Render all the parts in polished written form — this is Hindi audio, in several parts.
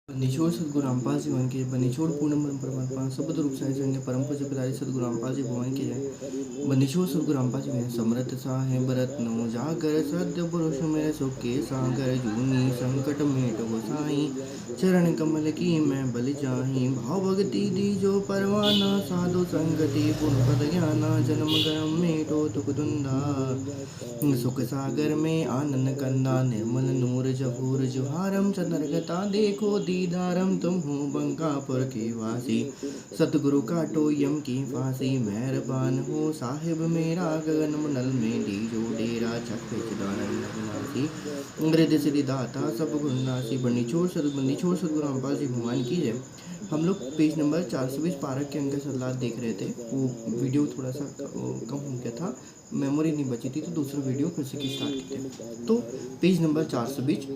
बंदीछोड़ सदगुरु रामपाल जी भगवान की जय। बंदीछोड़ पूर्ण ब्रह्म परमात्मा सबद रूप साई संग परम पूज्य पिताजी सदगुरु रामपाल जी भगवान की जय। बंदीछोड़ सदगुरु रामपाल जी भगवान समृत साहे भरत नो जागर सत्य पुरुष मेरे सुखे सागर जूनी संकट मेट गोसाई चरण कमल की मैं बलि जाही भाव भक्ति दीजो परवाना साधु संगति पुण्य पद ज्ञाना जन्म गरम मेटो तुक दुंदा सुख सागर में आनंद कंदा निर्मल नूर जहूर जुहारम चंद्रगता देखो दीदारम तुम हो बंकापुर के वासी सतगुरु का टोयम की फांसी मेहरबान हो साहिब मेरा गगन मंडल में दीजो डेरा छक्के चिदानंद अविनाशी हृदय सिद्धि दाता सब गुणनासी बंदी छोड़ सदगुरु रामपाल जी भगवान की जय। हम लोग पेज नंबर 420 पारक के अंक सलाद देख रहे थे। वो वीडियो थोड़ा सा कम हो गया था, मेमोरी नहीं बची थी, तो दूसरा वीडियो फिर से स्टार्ट किए। तो पेज नंबर 420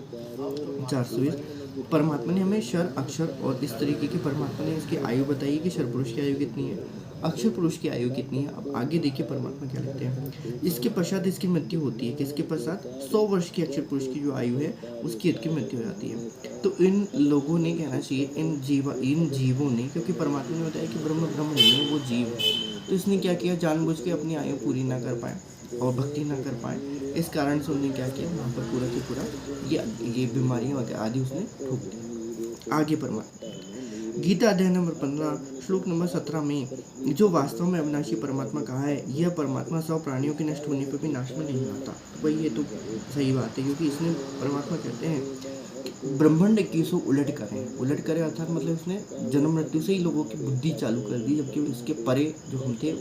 परमात्मा ने हमें शर अक्षर और इस तरीके की परमात्मा ने इसकी आयु बताई कि शर पुरुष की आयु कितनी है, अक्षर पुरुष की आयु कितनी है। अब आगे देखिए परमात्मा क्या लिखते हैं। इसके पश्चात इसकी मृत्यु होती है, किसके पश्चात 100 वर्ष की अक्षर पुरुष की जो आयु है उसकी इसकी मृत्यु हो जाती है। तो इन लोगों ने कहना चाहिए इन जीवों ने, क्योंकि परमात्मा ने बताया कि ब्रह्म नहीं है, वो जीव है। तो इसने क्या किया, जानबूझ के अपनी आयु पूरी ना कर पाए और भक्ति ना कर पाए, इस कारण से उन्होंने क्या किया, वहाँ पर पूरा के पूरा ये बीमारियाँ आदि उसने ठोक दी। आगे परमात्मा गीता अध्याय नंबर 15 श्लोक नंबर 17 में जो वास्तव में अविनाशी परमात्मा कहा है, यह परमात्मा 100 प्राणियों के नष्ट होने पर भी नाश में नहीं आता। तो भाई ये तो सही बात है, क्योंकि इसने परमात्मा कहते हैं ब्रह्मांड 21 उलट करें अर्थात मतलब उसने जन्म मृत्यु से ही लोगों की बुद्धि चालू कर दी, जबकि इसके परे जो हम थे,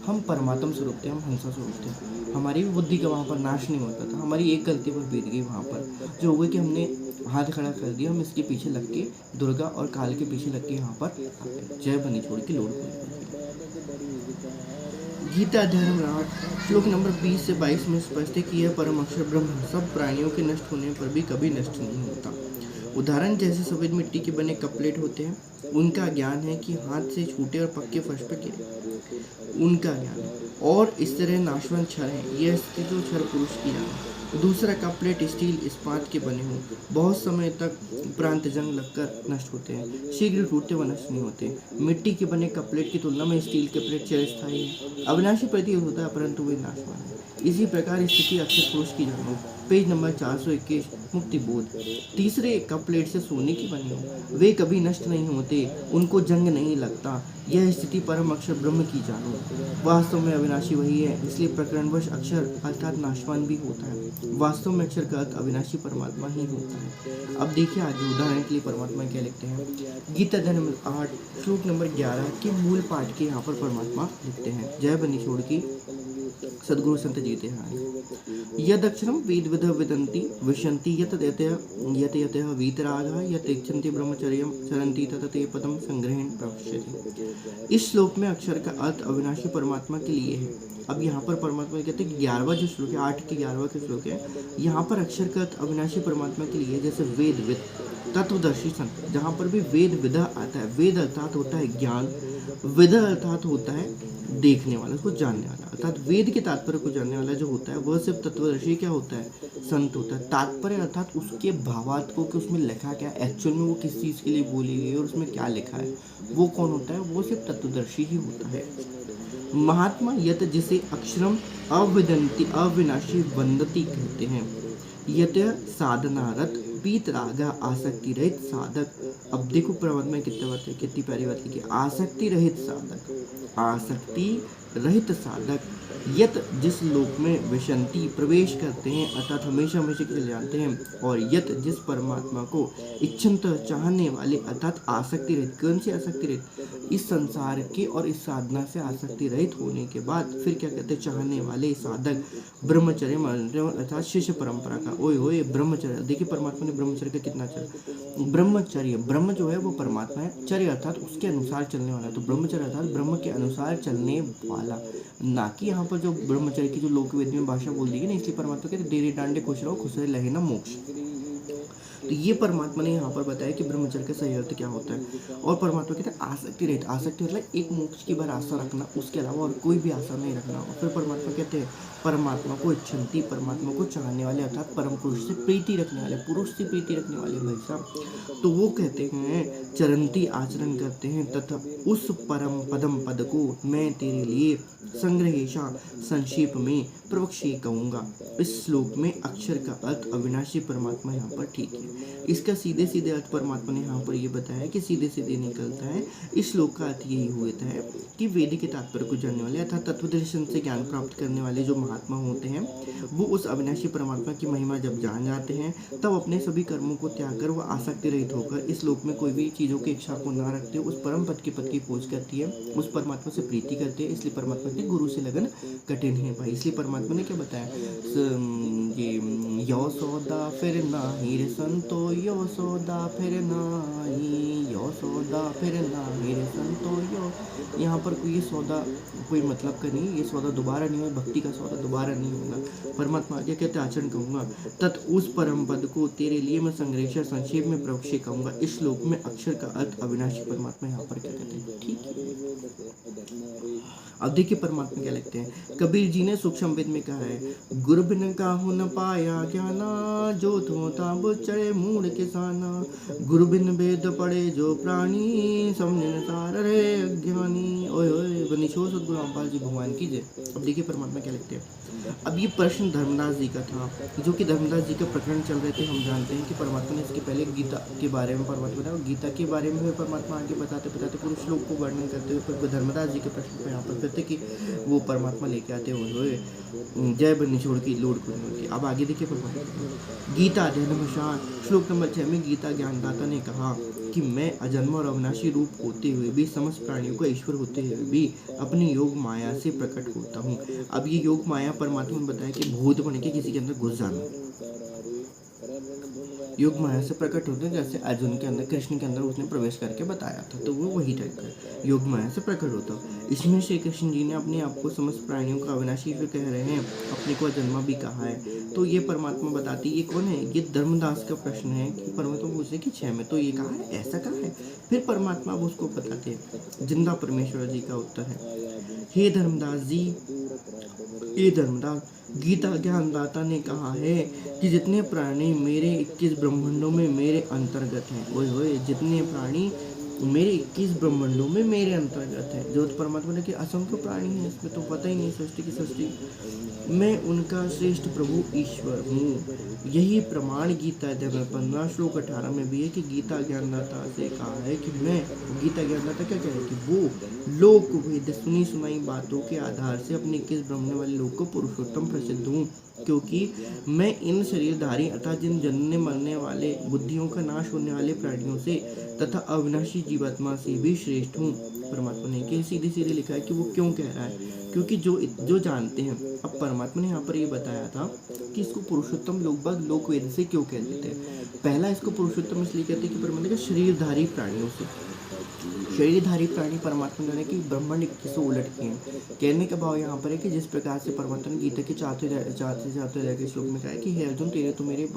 हम परमात्मा स्वरूप थे, हम हंसा स्वरूप थे। हमारी भी बुद्धि का वहाँ पर नाश नहीं होता था। हमारी एक गलती पर बीत गई वहाँ पर, जो हो गई कि हमने हाथ खड़ा कर दिया, हम इसके पीछे लग के दुर्गा और काल के पीछे लग के यहाँ पर जय बनी छोड़ के लोड गीता अध्याय नंबर 8 श्लोक नंबर 20 से 22 में स्पष्ट है कि यह परम अक्षर ब्रह्म सब प्राणियों के नष्ट होने पर भी कभी नष्ट नहीं होता। उदाहरण जैसे सफेद मिट्टी के बने कपलेट होते हैं, उनका ज्ञान है कि हाथ से छूटे और पक्के फर्श पर गिरे, उनका ज्ञान है। और इस तरह नाशवंत क्षर है, यह स्थिति तो क्षर पुरुष की जान है। दूसरा कपलेट स्टील इस्पात के बने हों, बहुत समय तक उपरांत जंग लगकर नष्ट होते हैं, शीघ्र टूटते व नष्ट नहीं होते। मिट्टी के बने कपलेट की तुलना में स्टील के प्लेट चिरस्थायी है, अविनाशी प्रतीत होता है, परंतु वे नाशवान है। इसी प्रकार स्थिति अक्षर पुरुष की जानो। पेज नंबर 421 मुक्ति बोध। तीसरे कपलेट से सोने की बनी हो, वे कभी नष्ट नहीं होते, उनको जंग नहीं लगता। यह स्थिति परम अक्षर ब्रह्म की जानो। वास्तव में अविनाशी वही है, इसलिए प्रकरणवश अक्षर अर्थात नाशवान भी होता है। वास्तव में अक्षर का अर्थ अविनाशी परमात्मा ही होता है। अब देखिए आगे उदाहरण के लिए परमात्मा क्या लिखते हैं। गीता अध्याय नंबर 8 श्लोक नंबर 11 के मूल पाठ के यहाँ पर परमात्मा लिखते हैं। जय बनी छोड़ की सदगुरु संत जीते हैं। यद अक्षरम वेद विद विदंती विशंति यत यतः वीतरागः यत इच्छन्ति ब्रह्मचर्यम चरन्ति तत ते पदम संग्रहण प्रवक्ष्यते। इस श्लोक में अक्षर का अर्थ अविनाशी परमात्मा के लिए है। अब यहाँ पर परमात्मा कहते हैं 11वां जो श्लोक है, 8 के 11वां के श्लोक है, यहाँ पर अक्षर का अर्थ अविनाशी परमात्मा के लिए, जैसे वेद विद तत्वदर्शी संत, जहाँ पर भी वेद विदा आता है, वेद अर्थात होता है ज्ञान, विदा अर्थात होता है देखने वाला, उसको जानने वाला, अर्थात वेद के तात्पर्य को जानने वाला जो होता है वह सिर्फ तत्वदर्शी क्या होता है, संत होता है। तात्पर्य अर्थात उसके भावार्थ को कि उसमें लिखा क्या, एक्चुअल में वो किस चीज़ के लिए बोली गई है और उसमें क्या लिखा है, वो कौन होता है, वो सिर्फ तत्वदर्शी ही होता है। महात्मा यत जिसे अक्षरम अविदंती अविनाशी वंदती कहते हैं, यत साधनारत पीत रागा आसक्ति रहित साधक। अब देखो परमात्मा कितने बात है, कितनी प्यारी बात लिखी, आसक्ति रहित साधक, आसक्ति रहित साधक, यत जिस लोक में विशंति प्रवेश करते हैं अर्थात हमेशा हमेशा के लिए जानते हैं, और यत जिस परमात्मा को इच्छन्त चाहने वाले अर्थात आसक्ति रहित, कौन सी आसक्ति रहित, इस संसार के और इस साधना से आसक्ति रहित होने के बाद फिर क्या कहते हैं, चाहने वाले साधक ब्रह्मचर्य अर्थात शिष्य परंपरा का। ओए होए ब्रह्मचर्य, देखिए परमात्मा ने ब्रह्मचर्य का कितना चर्य, ब्रह्मचर्य, ब्रह्म जो है वो परमात्मा है, चर्य अर्थात उसके अनुसार चलने वाला, तो ब्रह्मचर्य अर्थात ब्रह्म के अनुसार चलने वाला, ना कि यहाँ पर जो ब्रह्मचर्य की जो लोक वेद में भाषा बोल दी गई ना, इसलिए परमात्मा कहते डेरे डांडे खुश रहो खुश रहे लहे ना मोक्ष। तो ये परमात्मा ने यहाँ पर बताया कि ब्रह्मचर्य का सही अर्थ क्या होता है। और परमात्मा कहते हैं आसक्ति रहित, आसक्ति मतलब एक मोक्ष की बार आशा रखना, उसके अलावा और कोई भी आशा नहीं रखना। और फिर परमात्मा कहते हैं परमात्मा को इच्छन्ति, परमात्मा को चाहने वाले अर्थात परम पुरुष से प्रीति रखने वाले, पुरुष से प्रीति रखने वाले भाई साहब, तो वो कहते हैं चरंती आचरण करते हैं तथा उस परम पदम पद को मैं तेरे लिए संग्रहेशा संक्षेप में प्रवक्ष्य कहूँगा। इस श्लोक में अक्षर का अर्थ अविनाशी परमात्मा यहाँ पर ठीक है। इसका सीधे सीधे अर्थ परमात्मा ने यहाँ पर ये बताया कि सीधे सीधे निकलता है। इस श्लोक का अर्थ यही होता है कि वेद के तात्पर्य को जानने वाले अर्थात तत्वदर्शन से ज्ञान प्राप्त करने वाले जो महात्मा होते हैं वो उस अविनाशी परमात्मा की महिमा जब जान जाते हैं तब अपने सभी कर्मों को त्याग कर वह आसक्ति रहित होकर इस लोक में कोई भी चीज़ों की इच्छा को ना रखते उस परम पद की खोज करती है, उस परमात्मा से प्रीति करते हैं। इसलिए परमात्मा के गुरु से लगन कठिन है भाई। इसलिए परमात्मा ने क्या बताया, ये यो सौदा फिर नाही रे संतो, यो सौदा फिर नाही, यो सौदा फिर नाही रे संतो यो। यहाँ पर कोई ये सौदा कोई मतलब का नहीं, ये सौदा दोबारा नहीं होगा, भक्ति का सौदा दोबारा नहीं होगा। परमात्मा आगे कहते आचरण कहूँगा तत् उस परम पद को तेरे लिए मैं संग्रह संक्षेप में प्रवक्ष्य कहूँगा। इस श्लोक में अक्षर का अर्थ अविनाशी परमात्मा यहाँ पर क्या कहते हैं, ठीक है। अब देखिए परमात्मा क्या लिखते हैं, कबीर जी ने सूक्ष्म वेद में कहा है, गुरु बिन काहू न पाया ज्ञाना, जो थोता बुचड़े मूड किसाना, गुरु बिन वेद पढ़े जो प्राणी, समझन सार रे अज्ञानी। ओए ओए बनीशो सतगुरु रामपाल जी भगवान की जय। अब देखिए परमात्मा क्या लिखते हैं। अब ये प्रश्न धर्मदास जी का था, जो कि धर्मदास जी का प्रकरण चल रहे थे। हम जानते हैं कि परमात्मा ने इसके पहले गीता के बारे में परमात्मा बताया, गीता के बारे में परमात्मा आगे बताते बताते पूरे श्लोक को वर्णन करते हुए फिर धर्मदास जी के प्रश्न को यहाँ पर करते कि वो परमात्मा लेके आते हुए जय बन्नी छोड़ की लोड को। अब आगे देखिए परमात्मा गीता ध्यान श्लोक नंबर 6 में गीता ज्ञानदाता ने कहा कि मैं अजन्म और अविनाशी रूप होते हुए भी समस्त प्राणियों का ईश्वर होते हुए भी अपनी योग माया से प्रकट होता हूँ। अब ये योग माया परमात्मा ने बताया कि भूत बन के किसी के अंदर घुस जाना, योग माया से प्रकट होते हैं। जैसे अर्जुन के अंदर कृष्ण के अंदर उसने प्रवेश करके बताया था, तो वो वही टाइप का योग माया से प्रकट होता। इसमें श्री कृष्ण जी ने अपने आप को समस्त प्राणियों का अविनाशी ईश्वर कह रहे हैं, अपने को अजन्मा भी कहा है। तो ये परमात्मा बताती, ये कौन है, ये धर्मदास का प्रश्न है कि परमात्मा पूछे कि 6 में तो ये कहा है, ऐसा कहा है। फिर परमात्मा उसको बताते हैं, जिंदा परमेश्वर जी का उत्तर है, हे धर्मदास जी, हे धर्मदास, गीता ज्ञानदाता ने कहा है कि जितने प्राणी मेरे 21 ब्रह्मांडों में मेरे अंतर्गत हैं, ओए होए, जितने प्राणी मेरे 21 ब्रह्मांडों में मेरे अंतर्गत है। जो परमात्मा ने कि असंख्य प्राणी है, इसमें तो पता ही नहीं सृष्टि की सृष्टि, मैं उनका श्रेष्ठ प्रभु ईश्वर हूँ। यही प्रमाण गीता अध्याय 15 श्लोक 18 में भी है कि गीता ज्ञानदाता से कहा है कि मैं, गीता ज्ञानदाता क्या कह रहे हैं कि वो लोक वेद सुनी सुनाई बातों के आधार से अपने 21 ब्रह्मांड वाले लोक को पुरुषोत्तम प्रसिद्ध हूँ, क्योंकि मैं इन शरीरधारी अर्थात जिन जनने मरने वाले बुद्धियों का नाश होने वाले प्राणियों से तथा अविनाशी जीवात्मा से भी श्रेष्ठ हूँ। परमात्मा ने कि सीधे सीधे लिखा है कि वो क्यों कह रहा है, क्योंकि जो जानते हैं। अब परमात्मा ने यहाँ पर ये बताया था कि इसको पुरुषोत्तम लोक वेद से क्यों कह देते हैं। पहला इसको पुरुषोत्तम इसलिए कहते हैं कि परमात्मा के शरीरधारी प्राणियों से, शरीरधारी प्राणी परमात्मा ने कि ब्रह्मांड 21 से उलट किए हैं। कहने का भाव यहाँ पर है कि जिस प्रकार से परमात्मा ने गीता के चौथे श्लोक में कहा है कि हे अर्जुन तेरे तो मेरे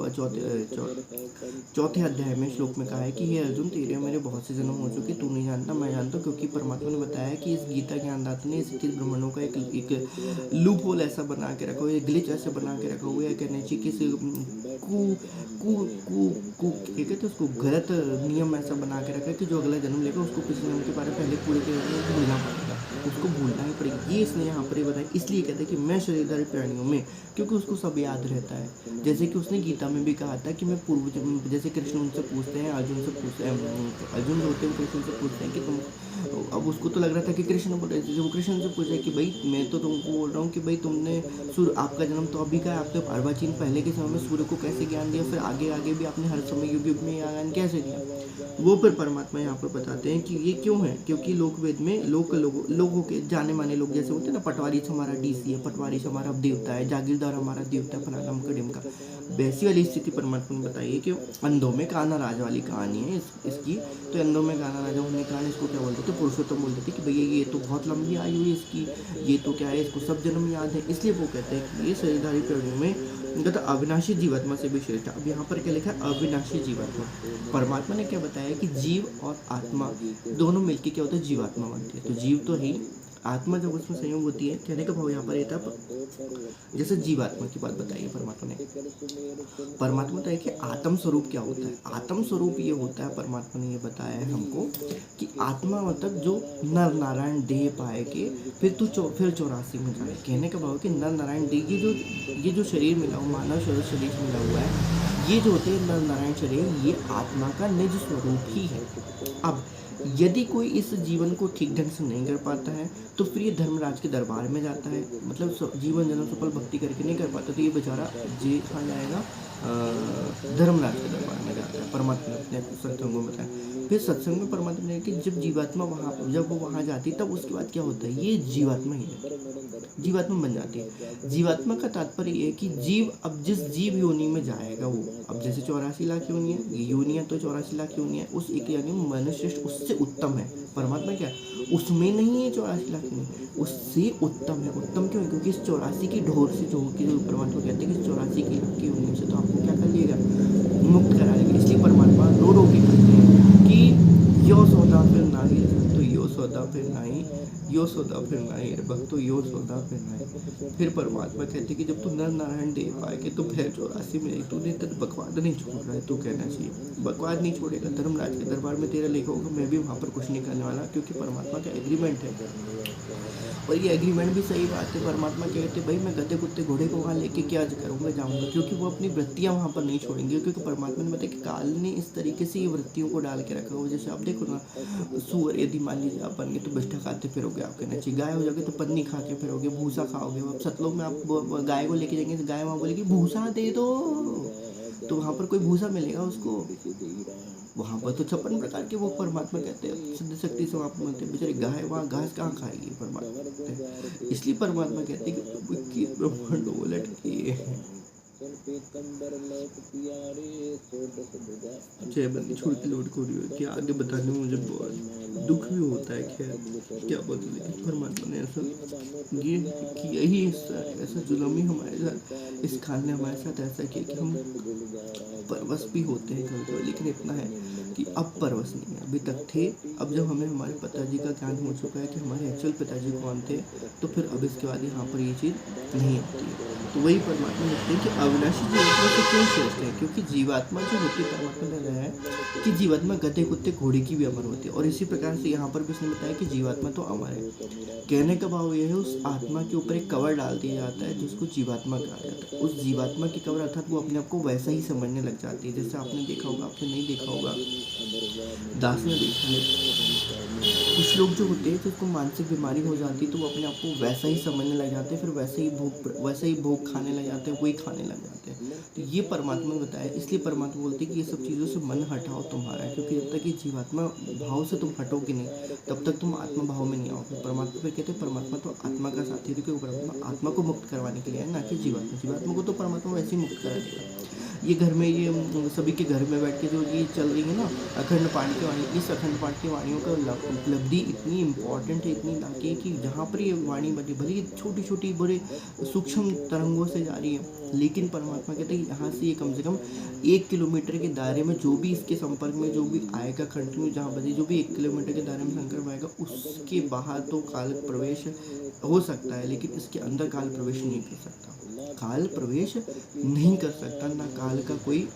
चौथे अध्याय में श्लोक में कहा है कि हे अर्जुन तेरे मेरे बहुत से जन्म हो चुके, तू नहीं जानता मैं जानता हूँ। क्योंकि परमात्मा ने बताया कि इस गीता ज्ञानदाता ने इस 21 ब्रह्मांडों का एक लूप होल ऐसा बना के रखा हुआ है, ग्लिच ऐसे बना के रखा हुआ है, कहने चाहिए कि कहते उसको गलत नियम ऐसा बना के रखा है कि जो अगला जन्म लेगा उसको पिछले जन्म के बारे में पहले पूरे भूलना पड़ेगा, उसको भूलना ही पड़ेगा। ये इसने यहाँ पर बताया, इसलिए कहते हैं कि मैं शरीरधारी प्राणियों में, क्योंकि उसको सब याद रहता है। जैसे कि उसने गीता में भी कहा था कि मैं पूर्व, जैसे कृष्ण उनसे पूछते हैं, अर्जुन से पूछते हैं, अर्जुन जो होते हैं कृष्ण से पूछते हैं कि तुम, अब उसको तो लग रहा था कि कृष्ण बोल रहे थे, वो कृष्ण से पूछा कि भाई मैं तो तुमको बोल रहा हूँ कि भाई तुमने सूर्य, आपका जन्म तो अभी का है, आपने अर्वाचीन पहले के समय में सूर्य को कैसे ज्ञान दिया, फिर आगे आगे भी आपने हर समय युग युग में ज्ञान कैसे दिया। वो फिर परमात्मा यहाँ पर बताते हैं कि ये क्यों है, क्योंकि लोक वेद में लोगों के जाने माने लोग जैसे होते हैं ना, पटवारी से हमारा डीसी है, पटवारी से हमारा देवता है, जागीरदार हमारा देवता है, फलाना कड़िम का, वैसी वाली स्थिति परमात्मा ने बताई है कि अंधों में काना राजा वाली कहानी है इसकी। तो अंधों में काना राजा होने के कारण इसको क्या बोलते थे, पुरुषोत्तम बोलते थे कि भैया ये तो बहुत लंबी आयु है इसकी, ये तो क्या है, इसको सब जन्म याद है। इसलिए वो कहते हैं कि ये शरीरधारी प्राणियों में तो अविनाशी जीवात्मा से भी श्रेष्ठ है। अब यहाँ पर क्या लिखा है, अविनाशी जीवात्मा। परमात्मा ने क्या बताया कि जीव और आत्मा दोनों मिलकर क्या होता है, जीवात्मा बनती है। तो जीव तो है, आत्मा जब उसमें संयोग होती है, कहने का भाव यहाँ पर ये था, जैसे जीवात्मा की बात बताई है परमात्मा ने। परमात्मा तो है कि आत्म स्वरूप क्या होता है। आत्म स्वरूप ये होता है, परमात्मा ने ये बताया है हमको कि आत्मा मतलब जो नर नारायण देह पाए के फिर 84 में जाए। कहने का भाव है कि नर नारायण देह, ये जो शरीर मिला हुआ, मानव शरीर मिला हुआ है, ये जो होते हैं नर नारायण शरीर, ये आत्मा का निज स्वरूप ही है। अब यदि कोई इस जीवन को ठीक ढंग से नहीं कर पाता है तो फिर ये धर्मराज के दरबार में जाता है, मतलब जीवन जन्म सफल भक्ति करके नहीं कर पाता तो ये बेचारा जे खा जाएगा, धर्मराज के दरबार में जाता है। परमात्मा ने अपने सत्संग में बताया। फिर सत्संग में परमात्मा ने कि जब जीवात्मा जब वो वहाँ जाती तब उसके बाद क्या होता है, ये जीवात्मा ही है, जीवात्मा बन जाती है। जीवात्मा का तात्पर्य ये है कि जीव अब जिस जीव योनि में जाएगा वो, अब जैसे 84 लाख योनि है, ये योनियाँ तो 84 लाख योनि है, उस एक यानी मनुष्य उससे उत्तम है। परमात्मा क्या उसमें नहीं है 84 लाख योनि, उससे उत्तम है। उत्तम क्यों है? क्योंकि इस 84 की ढोर से जो परमात्मा कहते हैं कि 84 की लाख की योनि से तो आपको क्या कर लिएगा, मुक्त करा लेगा। इसलिए परमात्मा रो के कहते हैं कि यो सौदा फिर नाही, तो यो सौदा फिर नाही, यो सौदा फिर नाही, भक्तो यो सौदा फिर नाही। फिर परमात्मा कहते कि जब तू नर नारायण देव पाए कि तो फिर 84 में तूने बकवाद नहीं छोड़ रहा है, तू कहना चाहिए बकवाद नहीं छोड़ेगा, धर्मराज के दरबार में तेरा लिखा होगा, मैं भी वहाँ पर कुछ नहीं करने वाला, क्योंकि परमात्मा का एग्रीमेंट है। और ये एग्रीमेंट भी सही बात है। परमात्मा कहते भाई मैं गधे कुत्ते घोड़े को वहाँ लेके क्या करूँगा, जाऊँगा, क्योंकि वो अपनी वृत्तियाँ वहाँ पर नहीं छोड़ेंगे। क्योंकि परमात्मा ने बताया कि काल ने इस तरीके से ये वृत्तियों को डाल के रखा हो। जैसे आप देखो ना, सूअर यदि मान लीजिए आप बन गए तो बिष्ठा खाते फिरोगे, आप कहना चाहिए। गाय हो जाओगे तो पन्नी खा के फिरोगे, भूसा खाओगे। अब सतलोक में आप गाय को लेके जाएंगे तो गाय वहाँ बोलेगी भूसा दे दो, तो वहाँ पर कोई भूसा मिलेगा उसको? वहाँ पर तो 56 प्रकार के वो परमात्मा कहते हैं सिद्ध शक्ति से वहाँ पर बेचारे गाय वहाँ घास कहाँ खाएगी, परमात्मा कहते हैं। इसलिए परमात्मा कहते हैं कि ब्रह्मांड उलट किए जय बंदी छोड़ के लौट को रही हो कि आगे बताने में मुझे बहुत दुख भी होता है। खैर क्या बोलते, लेकिन परमात्मा ने ऐसा ये किया ही, ऐसा जुल्म ही हमारे साथ, इस खान ने हमारे साथ ऐसा किया कि हम परवश भी होते हैं कभी, लेकिन इतना है कि अब परवश नहीं है। अभी तक थे, अब जब हमें हमारे पिताजी का ज्ञान हो चुका है कि हमारे एक्चुअल पिताजी कौन थे, तो फिर अब इसके बाद यहाँ पर ये चीज़ नहीं आती है। तो वही परमात्मा लिखते हैं कि अविनाशी जीवात्मा से क्यों श्रेष्ठ है, क्योंकि जीवात्मा जो होती है, परमात्मा ने बताया है कि जीवात्मा गधे कुत्ते घोड़े की भी अमर होती है। और इसी प्रकार से यहाँ पर भी उसने बताया कि जीवात्मा तो अमर है। कहने का भाव यह है उस आत्मा के ऊपर एक कवर डाल दिया जाता है जिसको जीवात्मा कहा जाता है। उस जीवात्मा की कवर अर्थात वो अपने आप को वैसा ही समझने लग जाती है। जैसे आपने देखा होगा, आपने नहीं देखा होगा, दास ने देखा है, कुछ लोग जो होते हैं जिसको मानसिक बीमारी हो जाती है तो वो अपने आप को वैसा ही समझने लग जाते हैं, फिर वैसे ही भोग खाने लग जाते हैं, वही खाने लग जाते हैं। तो ये परमात्मा ने बताया। इसलिए परमात्मा बोलते हैं कि ये सब चीज़ों से मन हटाओ तुम्हारा, क्योंकि जब तक ये जीवात्मा भाव से तुम हटोगे नहीं तब तक तुम आत्मा भाव में नहीं आओगे। परमात्मा पे कहते हैं परमात्मा तो आत्मा का साथी है, क्योंकि परमात्मा आत्मा को मुक्त करवाने के लिए है, ना कि जीवात्मा को तो परमात्मा वैसे ही मुक्त करा देगा। ये घर में ये सभी के घर में बैठ के जो ये चल रही है ना अखंड पाठ की वाणी, इस अखंड पाठ की वाणियों का उपलब्धि इतनी इम्पॉर्टेंट है, इतनी लाके है कि जहाँ पर ये वाणी बनी, भले ही छोटी छोटी बड़े सूक्ष्म तरंगों से जा रही है, लेकिन परमात्मा कहते हैं यहाँ से ये कम से कम 1 किलोमीटर के दायरे में जो भी इसके संपर्क में जो भी आएगा कंटिन्यू, जहाँ बजे जो भी 1 किलोमीटर के दायरे में संपर्क आएगा, उसके बाहर तो काल प्रवेश हो सकता है, लेकिन इसके अंदर काल प्रवेश नहीं कर सकता। काल प्रवेश नहीं कर सकता, ना काल का कोई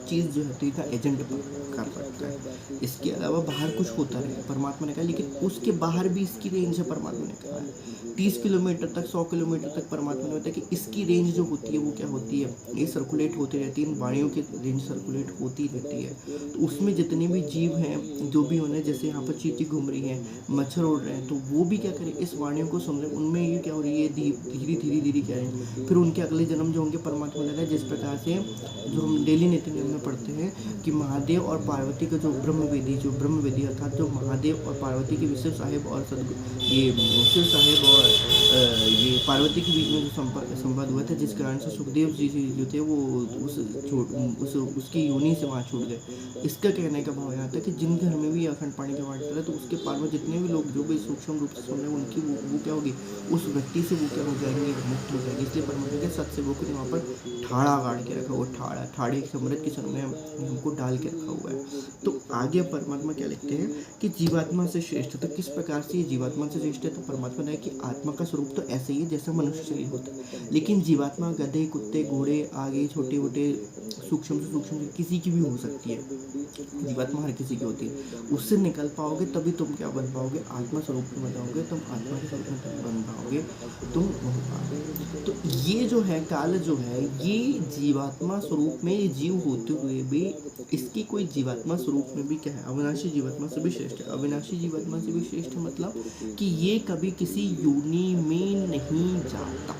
चीज़ जो होती है का एजेंट कर सकता है। इसके अलावा बाहर कुछ होता रहे, परमात्मा ने कहा, लेकिन उसके बाहर भी इसकी रेंज है। परमात्मा ने कहा है 30 किलोमीटर तक, 100 किलोमीटर तक परमात्मा ने बताया कि इसकी रेंज जो होती है वो क्या होती है, ये सर्कुलेट होती रहती है, वाणियों की रेंज सर्कुलेट होती रहती है। तो उसमें जितने भी जीव हैं, जो भी होने, जैसे यहाँ पर चींटी घूम रही है, मच्छर उड़ रहे हैं, तो वो भी क्या करें, इस वाणियों को सुन रहे, उनमें ये क्या हो रही है, धीरे क्या है, फिर उनके अगले जन्म जो होंगे परमात्मा ने, जिस प्रकार से जो हम डेली नित्य नियम में पढ़ते हैं कि महादेव और पार्वती का जो ब्रह्मवेदी अर्थात जो महादेव और पार्वती के शिव साहेब और ये शिव साहेब और ये पार्वती के बीच में जो संवाद हुआ था, जिस कारण से सुखदेव जी जो थे वो उसकी योनि से वहाँ छूट गए। इसका कहने का भाव यहाँ था कि जिन घर में भी अखंड पानी का वाट चला, तो उसके पार में जितने भी लोग जो भी सूक्ष्म रूप से सुन रहे हैं, उनकी वो क्या होगी, उस व्यक्ति से वो क्या हो जाएंगे, मुक्त हो जाएंगे। इसलिए मानेंगे सत्सेवकों ने वहाँ पर ठाड़ा गाड़ के रखा हुआ, ठाड़े अमृत के समय हमको डाल के रखा हुआ है। तो आगे परमात्मा क्या लिखते हैं कि जीवात्मा से श्रेष्ठ। तो किस प्रकार से ये जीवात्मा से श्रेष्ठ है? तो परमात्मा ने कि आत्मा का स्वरूप तो ऐसे ही है जैसा मनुष्य शरीर होता है, लेकिन जीवात्मा गधे, कुत्ते, घोड़े, आगे छोटे मोटे सूक्ष्म से सूक्ष्म किसी की भी हो सकती है। जीवात्मा हर किसी की होती है। उससे निकल पाओगे तभी तुम क्या बन पाओगे? आत्मा स्वरूप में बन पाओगे। तुम आत्मा के स्वरूप में बन पाओगे, तुम बन पाओगे। तो ये जो है काल जो है, ये जीवात्मा स्वरूप में ये जीव होते हुए भी इसकी कोई जीवात्मा स्वरूप में भी क्या है? अविनाशी जीवात्मा से भी श्रेष्ठ है। अविनाशी जीवात्मा से भी श्रेष्ठ मतलब कि ये कभी किसी योनि में नहीं जाता।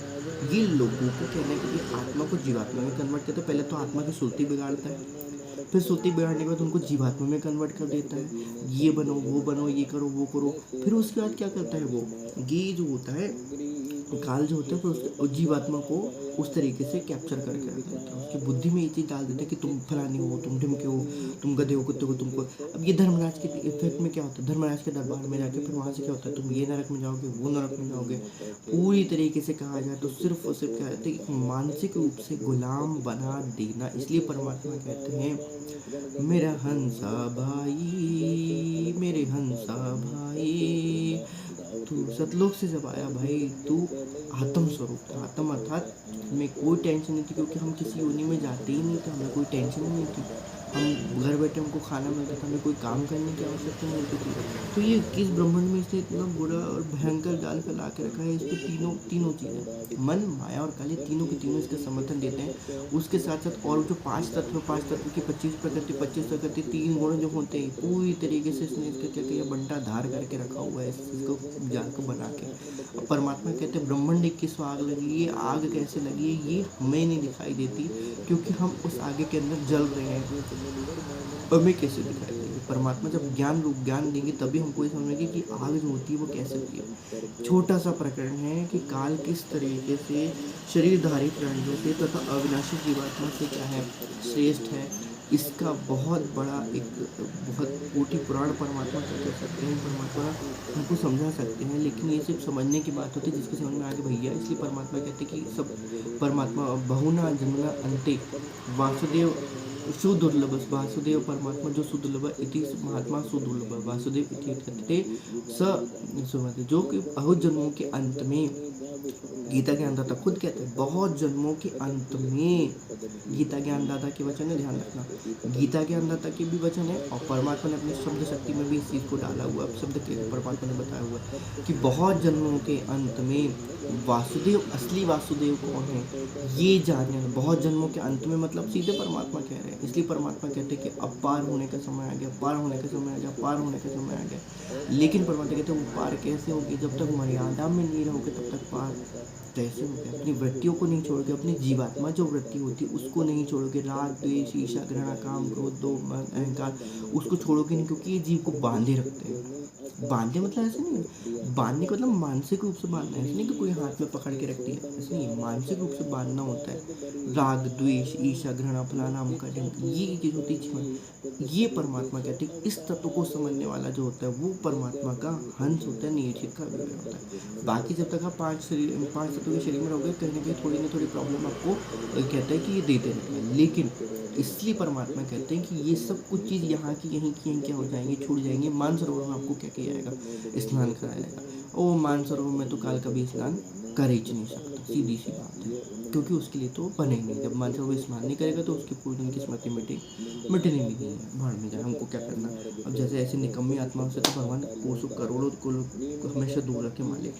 ये लोगों को कहने के लिए आत्मा को जीवात्मा में कन्वर्ट करते, पहले तो आत्मा की सुरती बिगाड़ता है, फिर सुरती बिगाड़ने के बाद उनको जीवात्मा में कन्वर्ट कर देता है। ये बनो, वो बनो, ये करो, वो करो। फिर उसके बाद क्या करता है वो, ये जो होता है काल जो होता है, फिर उसके जीवात्मा को उस तरीके से कैप्चर करके रख देता है। उसकी बुद्धि में ये चीज़ डाल देते हैं कि तुम फलानी हो, तुम ढिमके हो, तुम गधे हो, कुत्ते हो, तुमको। अब ये धर्मराज के इफेक्ट में क्या होता है? धर्मराज के दरबार में जाके फिर वहाँ से क्या होता है? तुम ये नरक में जाओगे, वो नरक में जाओगे। पूरी तरीके से कहा जाए तो सिर्फ और सिर्फ क्या कहते हैं कि मानसिक रूप से गुलाम बना देना। इसलिए परमात्मा कहते हैं मेरा हंसा भाई, मेरे हंसा भाई, तू सतलोक से जब आया भाई, तू आत्म स्वरूप था। आत्म अर्थात हमें कोई टेंशन नहीं थी, क्योंकि हम किसी योनि में जाते ही नहीं थे, हमें कोई टेंशन ही नहीं थी। हम घर बैठे हमको खाना मिलता था, हमें कोई काम करने की आवश्यकता नहीं होती थी। तो ये किस ब्रह्मांड में इसने इतना बुरा और भयंकर जाल फैला के रखा है? इसको तीनों चीज़ें, मन, माया और काली, तीनों के तीनों इसका समर्थन देते हैं। उसके साथ साथ और जो पांच तत्व की 25 प्रकृति 3 गुण जो होते हैं, पूरी तरीके से इसने इसका क्या किया, बंटा धार करके रखा हुआ है इसको, जाल को बना के। अब परमात्मा कहते हैं ब्रह्मांड 21 आग लगी। ये आग कैसे लगी है ये हमें नहीं दिखाई देती, क्योंकि हम उस आग के अंदर जल रहे हैं। हमें कैसे दिखाई देगी? परमात्मा जब ज्ञान रूप ज्ञान देंगे तभी हमको ये समझेंगे कि आग जो होती है वो कैसे होती है। छोटा सा प्रकरण है कि काल किस तरीके से शरीरधारी प्राणियों से तथा अविनाशी जीवात्मा से क्या है, श्रेष्ठ है। इसका बहुत बड़ा एक बहुत कोटि पुराण परमात्मा क्या कह सकते हैं, परमात्मा हमको समझा सकते हैं, लेकिन ये सिर्फ समझने की बात होती है जिसके समझ में आगे भैया। इसलिए परमात्मा कहते हैं कि सब परमात्मा बहुना जन्मना अंते वासुदेव सुदुर्लभ, वासुदेव परमात्मा जो सुदुर्लभ इति महात्मा सुदुर्लभ, वासुदेव इति कथते स, जो कि बहुत जन्मों के अंत में, गीता ज्ञानदाता खुद कहते हैं बहुत जन्मों के अंत में, गीता ज्ञानदाता के वचन है, ध्यान रखना, गीता ज्ञानदाता के भी वचन है और परमात्मा ने अपने शब्द शक्ति में भी इस चीज़ को डाला हुआ है। शब्द के परमात्मा ने बताया हुआ है कि बहुत जन्मों के अंत में वासुदेव, असली वासुदेव कौन है ये जानने, बहुत जन्मों के अंत में मतलब सीधे परमात्मा कह रहे हैं। इसलिए परमात्मा कहते हैं कि अब पार होने का समय आ गया, पार होने का समय आ गया, पार होने का समय आ गया। लेकिन परमात्मा कहते हैं वो पार कैसे होगी? जब तक मर्यादा में नहीं रहोगे तब तक पार कैसे हो गया? अपनी वृत्तियों को नहीं छोड़ोगे, अपनी जीवात्मा जो वृत्ति होती है उसको नहीं छोड़ोगे, राग, द्वेष, ईर्ष्या, घृणा, काम, क्रोध, लोभ, अहंकार, उसको छोड़ोगे नहीं, क्योंकि ये जीव को बांधे रखते हैं। बांधे मतलब ऐसे नहीं, बांधने का मतलब मानसिक रूप से बांधना है, ऐसे नहीं कि कोई हाथ में पकड़ के रखती है, ऐसे नहीं, मानसिक रूप से बांधना होता है। राग, द्वेष, ईर्ष्या, घृणा, फलाना, अमुक, ये चीज होती है। ये परमात्मा कहते हैं इस तत्व को समझने वाला जो होता है वो परमात्मा का हंस होता है, नियचित का विवरण होता है। बाकी जब तक आप पांच तत्वों के शरीर में रहोगे, कहीं ना कहीं थोड़ी ना थोड़ी प्रॉब्लम आपको कहता है कि ये देते रहेंगे। लेकिन इसलिए परमात्मा कहते हैं कि ये सब कुछ चीज़ यहाँ की यहीं की यहीं क्या हो जाएंगी, छूट जाएंगी। मानसरोवर में आपको क्या किया जाएगा? स्नान कराया जाएगा। ओ मानसरोवर में तो काल कभी स्नान कर ही नहीं सकता, सीधी सी बात है, क्योंकि उसके लिए तो बने ही नहीं। जब मानसरोवर स्नान नहीं करेगा तो उसकी पूरी दिन की स्मृति मिटनी नहीं है, भाड़ में जाए, हमको क्या करना। अब जैसे ऐसी निकम्मी आत्माओं से तो भगवान कोसों करोड़ों को हमेशा दूर रखे मालिक।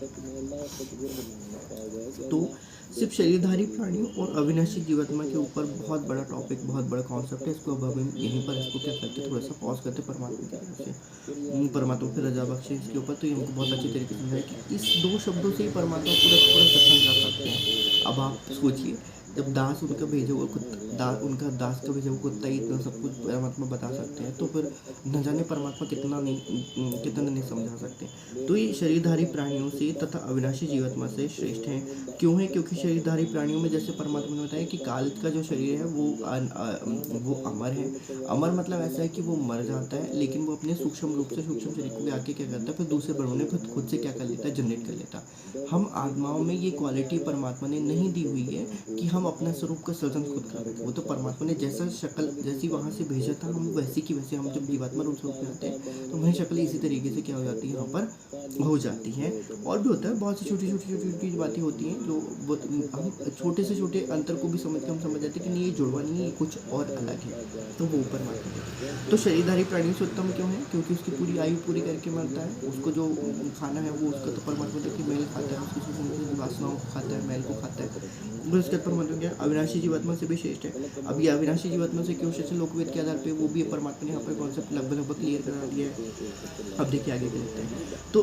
तो सिर्फ शरीरधारी प्राणियों और अविनाशी जीवात्मा के ऊपर बहुत बड़ा टॉपिक, बहुत बड़ा कॉन्सेप्ट है। इसको अब हम यहीं पर इसको क्या करते, थोड़ा सा पॉज करते परमात्मा की तरफ से, परमात्मा की रजा बख्शे इसके ऊपर। तो ये हमको बहुत अच्छी तरीके से समझाया कि इस 2 शब्दों से ही परमात्मा पूरा सत्संग कर सकते हैं। अब आप सोचिए, जब दास उनका भेजा हुआ उनका दास का भी जब कुत्ता ही इतना सब कुछ परमात्मा बता सकते हैं, तो फिर न जाने परमात्मा कितना नहीं समझा सकते। तो ये शरीरधारी प्राणियों से तथा अविनाशी जीवात्मा से श्रेष्ठ हैं। क्यों है? क्योंकि शरीरधारी प्राणियों में जैसे परमात्मा ने बताया कि काल का जो शरीर है वो अमर है। अमर मतलब ऐसा है कि वो मर जाता है, लेकिन वो अपने सूक्ष्म रूप से सूक्ष्म शरीर को आके क्या करता है, फिर दूसरे ब्रह्म ने खुद से क्या कर लेता है, जनरेट कर लेता। हम आत्माओं में ये क्वालिटी परमात्मा ने नहीं दी हुई है कि हम अपना स्वरूप का सृजन खुद कर रहे। वो तो परमात्मा ने जैसा शक्ल जैसी वहाँ से भेजा था, हम वैसी की वैसे, हम जब जीवात्मा रूप में आते हैं तो वही शक्ल इसी तरीके से क्या हो जाती है, यहाँ पर हो जाती है। और भी होता है, बहुत सी छोटी छोटी बातें होती हैं जो हम छोटे से छोटे अंतर को भी समझ के हम समझ जाते हैं कि नहीं ये जुड़वा नहीं है, ये कुछ और अलग है, तो वो परमात्मा है। तो शरीरधारी प्राणी से उत्तम क्यों है? क्योंकि उसकी पूरी आयु पूरी करके मरता है। उसको जो खाना है वो उसका तो परमात्मा देखिए मेल खाता है, उसकी वासनाओं को खाता है, मैल को खाता है। उसके परमात्मा क्या अविनाशी जीवात्मा से भी श्रेष्ठ है। अब ये अविनाशी जीवात्मा से क्यों श्रेष्ठ है, लोकवेद के आधार पे वो भी परमात्मा ने यहाँ पर कॉन्सेप्ट लगभग क्लियर करा दिया है। अब देखिए आगे क्या लिखते हैं। तो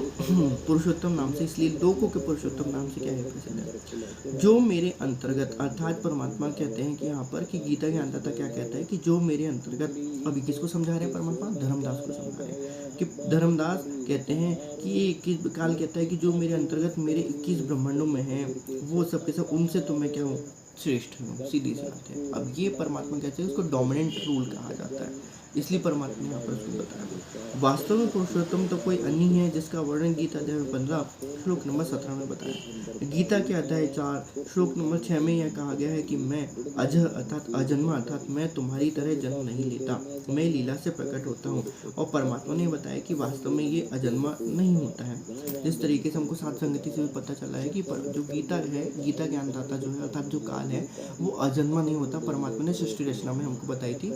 पुरुषोत्तम नाम से, इसलिए लोगों के पुरुषोत्तम नाम से क्या है प्रसिद्ध है, जो मेरे अंतर्गत, अर्थात परमात्मा कहते हैं कि यहाँ पर कि गीता के अंततः क्या कहता है कि जो मेरे अंतर्गत, अभी किसको समझा रहे हैं परमात्मा? धर्मदास को समझा रहे हैं कि धर्मदास कहते हैं कि ये 21 काल कहता है कि जो मेरे अंतर्गत मेरे 21 ब्रह्मांडों में है वो सब के सब, उनसे तो मैं क्या हूँ, श्रेष्ठ हूँ, सीधी सी बात है। अब ये परमात्मा कहते हैं, उसको डोमिनेंट रूल कहा जाता है, इसलिए परमात्मा ने यहाँ पर उसको बताया। वास्तव में पुरुषोत्तम तो कोई अन्य है जिसका वर्णन गीता अध्याय 15 श्लोक नंबर 17 में बताया। गीता के अध्याय 4 श्लोक नंबर 6 में यह कहा गया है कि मैं अजह अर्थात अजन्मा, अर्थात मैं तुम्हारी तरह जन्म नहीं लेता, मैं लीला से प्रकट होता हूँ। और परमात्मा ने बताया कि वास्तव में ये अजन्मा नहीं होता है। जिस तरीके से हमको सात संगति से भी पता चला है कि जो गीता है, गीता ज्ञानदाता जो है अर्थात जो काल है वो अजन्मा नहीं होता। परमात्मा ने सृष्टि रचना में हमको बताई थी,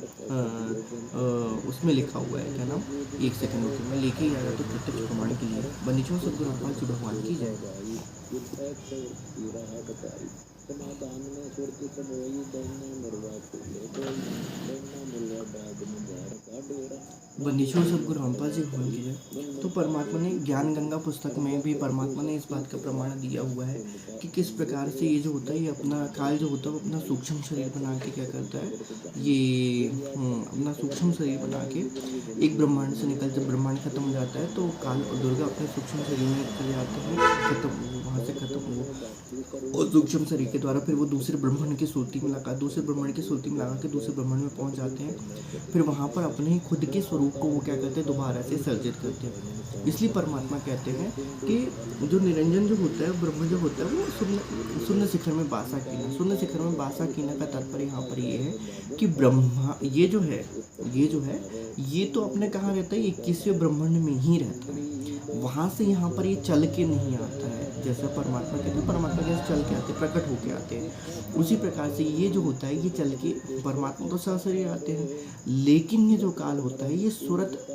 उसमें लिखा हुआ है, क्या नाम, एक सेकंड रुकिए मैं लेके ही आया तो प्रत्यक्ष प्रमाण के लिए। बनीचों सदगुरु रामपाल जी भगवान की जय। बनीचों सदगुरु रामपाल जी भगवान की जय। तो परमात्मा ने ज्ञान गंगा पुस्तक में भी परमात्मा ने इस बात का प्रमाण दिया हुआ है कि किस प्रकार से ये जो होता है, ये अपना काल जो होता है वो अपना सूक्ष्म शरीर बना के क्या करता है, ये अपना सूक्ष्म शरीर बना के एक ब्रह्मांड से निकल, जब ब्रह्मांड खत्म हो जाता है तो काल और दुर्गा अपने सूक्ष्म शरीर में चले जाते हैं, वहाँ से खत्म हो, और सूक्ष्म शरीर के द्वारा फिर वो दूसरे ब्रह्मांड की सुरती में लगा, दूसरे ब्रह्मांड की सुरती में लगा के दूसरे ब्रह्मांड में पहुँच जाते हैं। फिर वहाँ पर अपने ही खुद के स्वरूप को वो क्या करते हैं, दोबारा से सर्जित करते हैं। इसलिए परमात्मा कहते हैं कि जो निरंजन जो होता है, ब्रह्म जो होता है, वो शून्य शिखर में बासा कीना। शून्य शिखर में बासा कीना का तात्पर्य यहाँ पर ये है कि ब्रह्मा ये जो है ये तो अपने कहाँ रहता है, 21वें ब्रह्मांड में ही रहता है। वहाँ से यहाँ पर ये चल के नहीं आता है, जैसे परमात्मा कहते हैं, परमात्मा कैसे चल के आते हैं, प्रकट होके आते हैं। उसी प्रकार से ये जो होता है ये चल के, परमात्मा तो सशरीर आते हैं, लेकिन ये जो काल होता है ये सूरत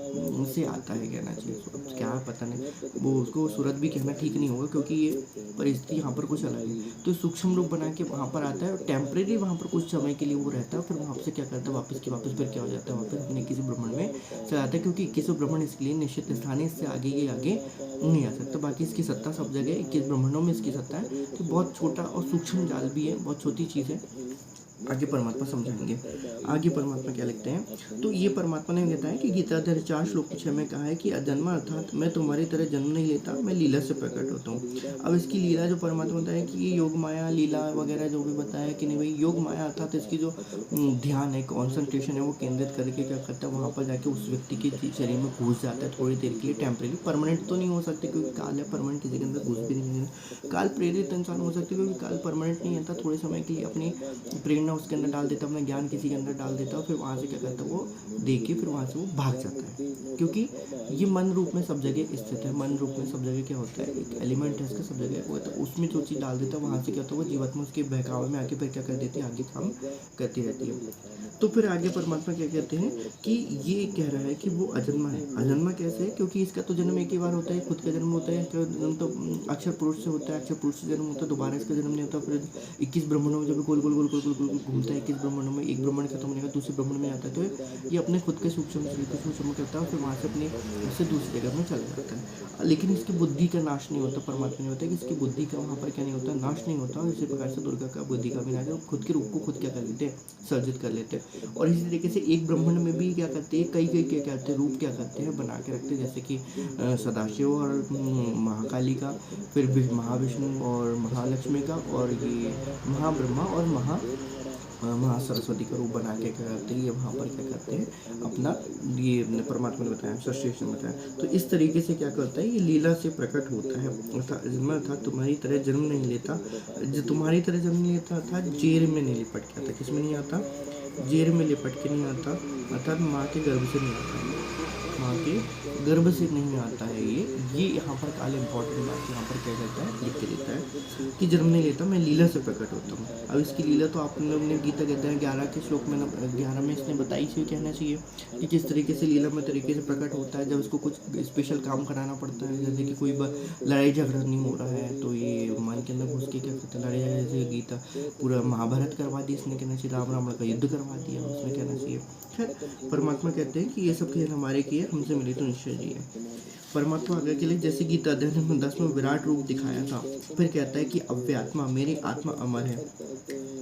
से आता है, कहना चाहिए क्या पता नहीं, वो उसको सूरत भी कहना ठीक नहीं होगा क्योंकि ये परिस्थिति यहाँ पर कुछ अलग है। तो सूक्ष्म रूप बना के वहाँ पर आता है, टेम्परेरी वहाँ पर कुछ समय के लिए वो रहता है, फिर वहाँ से क्या करता है, वापस फिर क्या हो जाता है, वापस अपने किसी ब्रह्मांड में चला आता है, क्योंकि 21वें ब्रह्मांड इसके लिए निश्चित स्थान है, इससे आगे ये आगे नहीं आ सकता। बाकी इसकी सत्ता सब जगह 21 ब्रह्मांडों में इसकी सत्ता है, तो बहुत छोटा और सूक्ष्म जाल भी है, बहुत छोटी चीज़ है। आगे परमात्मा समझाएंगे। आगे परमात्मा क्या लिखते हैं, तो ये परमात्मा ने कहता है कि गीता अध्याय 4 श्लोक 6 में कहा है कि अजन्मा अर्थात मैं तुम्हारी तरह जन्म नहीं लेता, मैं लीला से प्रकट होता हूँ। अब इसकी लीला जो परमात्मा बताया कि ये योग माया लीला वगैरह जो भी बताया कि नहीं भाई, योग माया अर्थात इसकी जो ध्यान है, कॉन्सेंट्रेशन है, वो केंद्रित करके क्या करता है, वहाँ पर जाके उस व्यक्ति के शरीर में घुस जाता है थोड़ी देर के लिए, टेम्परेरी। परमानेंट तो नहीं हो सकते क्योंकि काल है, परमानेंट किसी के अंदर घुस भी नहीं है। काल प्रेरित इंसान हो सकते क्योंकि काल परमानेंट नहीं आता, थोड़े समय के लिए अपनी प्रेरणा उसके अंदर डाल देता, अपना ज्ञान किसी के अंदर डाल देता, फिर वहाँ से क्या करता है, वो देख के फिर वहाँ से वो भाग जाता है, क्योंकि ये मन रूप में सब जगह स्थित है। मन रूप में सब जगह क्या होता है, एक एलिमेंट है इसका सब जगह, वो तो उसमें जो चीज़ डाल देता है वहाँ से क्या होता है, वो जीवात्मा उसके बहकावे में आके फिर क्या कर देती है, आगे काम करती रहती है। तो फिर आगे परमात्मा क्या कहते हैं कि ये कह रहा है कि वो अजन्मा है। अजन्मा कैसे है? क्योंकि इसका तो जन्म एक ही बार होता है, खुद का जन्म होता है, इसका जन्म तो अक्षर पुरुष से होता है, अक्षर पुरुष से जन्म होता है, दोबारा इसका जन्म नहीं होता। फिर 21 ब्रह्मांडों में जब गोल गोल गोल गोल गोल गोल घूमता है 21 ब्रह्मांडों में, एक ब्रह्मांड खत्म होने का दूसरे ब्रह्मांड में आता है, तो ये अपने खुद के सूक्ष्म शरीर को सूक्ष्म करता है और फिर वहाँ से अपनी उससे दूसरी जगह में चला जाता है। लेकिन इसकी बुद्धि का नाश नहीं होता, परमात्मा नहीं होता कि इसकी बुद्धि का वहाँ पर क्या नहीं होता, नाश नहीं होता। और इसी प्रकार से दुर्गा का बुद्धि का भी नाश है, खुद के रूप को खुद क्या कर लेते हैं, सर्जित कर लेते हैं। और इसी तरीके से एक ब्रह्मांड में भी क्या करते हैं, कई कई क्या कहते हैं, रूप क्या करते हैं, बना के रखते हैं। जैसे कि सदाशिव और महाकाली का, फिर महाविष्णु और महालक्ष्मी का, और ये महाब्रह्मा और महासरस्वती का रूप बना के क्या करते हैं, ये वहाँ पर क्या करते हैं अपना, ये परमात्मा ने बताया, सृष्टि ने बताया। तो इस तरीके से क्या करता है, ये लीला से प्रकट होता है। अर्थात तुम्हारी तरह जन्म नहीं लेता, जो तुम्हारी तरह जन्म नहीं लेता, अर्थात जेर में नहीं लिपट के आता। किसमें नहीं आता? जेर में लिपट के नहीं आता, अर्थात माँ के गर्भ से नहीं आता, माँ के गर्भ से नहीं आता है। ये यहाँ पर काल इम्पॉर्टेंट बात यहाँ पर क्या कहता है, लिख के देता है कि जन्म नहीं लेता, मैं लीला से प्रकट होता हूँ। अब इसकी लीला तो आप लोग ने गीता कहते हैं 11 के श्लोक में 11 में इसने बताई चाहिए, कहना चाहिए कि किस तरीके से लीला में तरीके से प्रकट होता है। जब इसको कुछ स्पेशल काम कराना पड़ता है, जैसे कि कोई लड़ाई झगड़ा नहीं हो रहा है, तो ये मन के अंदर घुस के क्या करता है, लड़ाई झगड़ा। जैसे गीता पूरा महाभारत करवा दी इसने, कहना चाहिए राम रावण का युद्ध करवा दिया उसने, कहना चाहिए। खैर परमात्मा कहते हैं कि ये सब खेल हमारे की है, हमसे मिली तो निश्चय जी है। परमात्मा आगे के लिए जैसे गीता अध्याय में 10 में विराट रूप दिखाया था, फिर कहता है कि अव्यात्मा, मेरी आत्मा अमर है।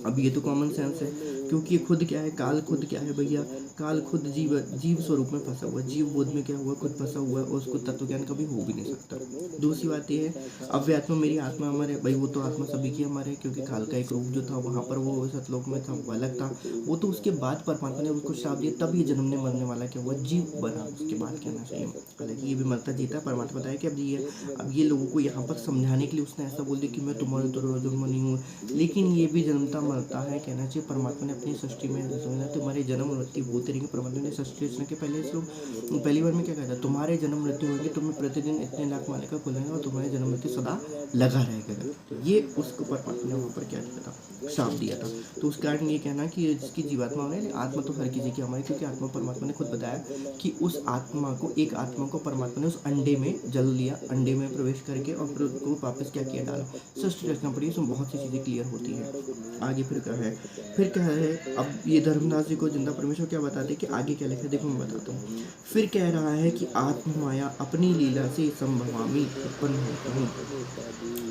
अब ये तो कॉमन सेंस है, क्योंकि खुद क्या है, काल खुद क्या है भैया, काल खुद जीव स्वरूप में फंसा हुआ, जीव बोध में क्या हुआ, खुद फंसा हुआ है, और उसको तत्व ज्ञान कभी हो भी नहीं सकता। दूसरी बात ये है, अव्यात्मा मेरी आत्मा अमर है, भाई वो तो आत्मा सभी की अमर है, क्योंकि काल का एक रूप जो था वहाँ पर वो सतलोक में था, वो अलग था। वो तो उसके बाद परमात्मा ने उसको श्राप दिया, तब ये जन्मने मरने वाला क्या हुआ, जीव बना, उसके बाद कहना चाहिए। हालांकि ये भी मरता जीता, परमात्मा बताया कि अब ये लोगों को यहाँ पर समझाने के लिए उसने ऐसा बोल दिया कि मैं तुम्हारे तरह जन्म नहीं हूँ, लेकिन ये भी जन्मता मरता है, कहना चाहिए। परमात्मा ने अपनी सृष्टि में समझा तुम्हारे जन्म मृत्यु होते रहेंगे। परमात्मा ने सृष्टि रचना के पहली बार में क्या कहता है, तुम्हारे जन्म मृत्यु होगी, तुम्हें प्रतिदिन इतने लाख माले का खुलेंगे और तुम्हारे जन्म मृत्यु सदा लगा रहेगा। ये उसको परमात्मा ने वहाँ पर क्या किया था, श्राप दिया था। तो उस कारण ये कहना कि जिसकी जीवात्मा होने, आत्मा तो हर किसी की हमारी, क्योंकि आत्मा परमात्मा ने खुद बताया कि उस आत्मा को, एक आत्मा को परमात्मा ने उस अंडे में जल लिया, अंडे में प्रवेश करके, और फिर उसको वापस क्या किया, डाला। सृष्टि रचना पड़ी, इसमें बहुत सी चीज़ें क्लियर होती है। आगे फिर क्या है, अब ये धर्मदास जी को जिंदा परमेश्वर क्या बताते हैं कि आगे क्या लिखा है, देखो मैं बताता हूँ। फिर कह रहा है कि आत्म माया अपनी लीला से संभवामी उत्पन्न होता हूँ,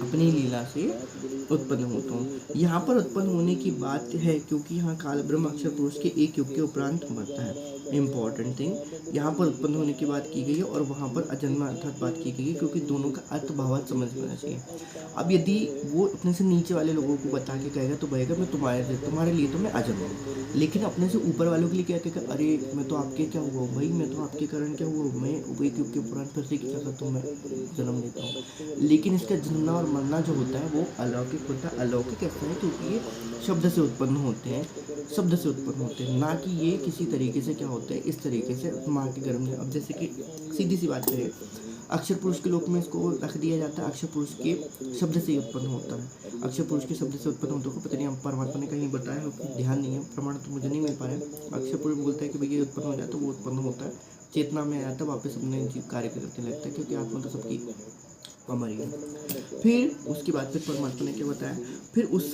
अपनी लीला से उत्पन्न होता हूँ। यहाँ पर उत्पन्न होने की बात है, क्योंकि यहाँ काल ब्रह्म अक्षर पुरुष के एक युग के उपरांत मरता है। इम्पॉर्टेंट थिंग यहाँ पर उत्पन्न होने की बात की गई है, और वहाँ पर अजन्मा अर्थात बात की गई है, क्योंकि दोनों का अर्थ भावार्थ समझ लेना चाहिए। अब यदि वो अपने से नीचे वाले लोगों को बता के कहेगा तो भैया मैं तुम्हारे लिए तो मैं अजन्मा हूँ, लेकिन अपने से ऊपर वालों के लिए क्या कहेगा, अरे मैं तो आपके क्या हुआ भाई, मैं तो आपके कारण क्या हुआ, मैं एक युग के उपरांत फिर से क्या करता हूँ, मैं जन्म लेता हूँ। लेकिन इसका जन्मना और मरना जो होता है वो अलौकिक होता है। अलौकिक कैसे है, क्योंकि ये शब्द से उत्पन्न होते हैं, शब्द से उत्पन्न होते हैं, ना कि ये किसी तरीके से क्या होते हैं, इस तरीके से माँ के गर्भ में। अब जैसे कि सीधी सी बात करें, अक्षर पुरुष के लोक में इसको रख दिया जाता है, अक्षर पुरुष के शब्द से ही उत्पन्न होता है, अक्षर पुरुष के शब्द से उत्पन्न होता है। पता नहीं परमात्मा ने कहीं बताया, ध्यान नहीं है, प्रमाण तो मुझे नहीं मिल पा रहा है। अक्षर पुरुष बोलता है कि भैया उत्पन्न हो जाता है, तो वो उत्पन्न होता है, चेतना में आता है, वापस अपने जीव कार्य करने लगता है, क्योंकि आत्मा तो सबकी हमारी है। फिर उसके बाद फिर परमात्मा ने क्या बताया, फिर उस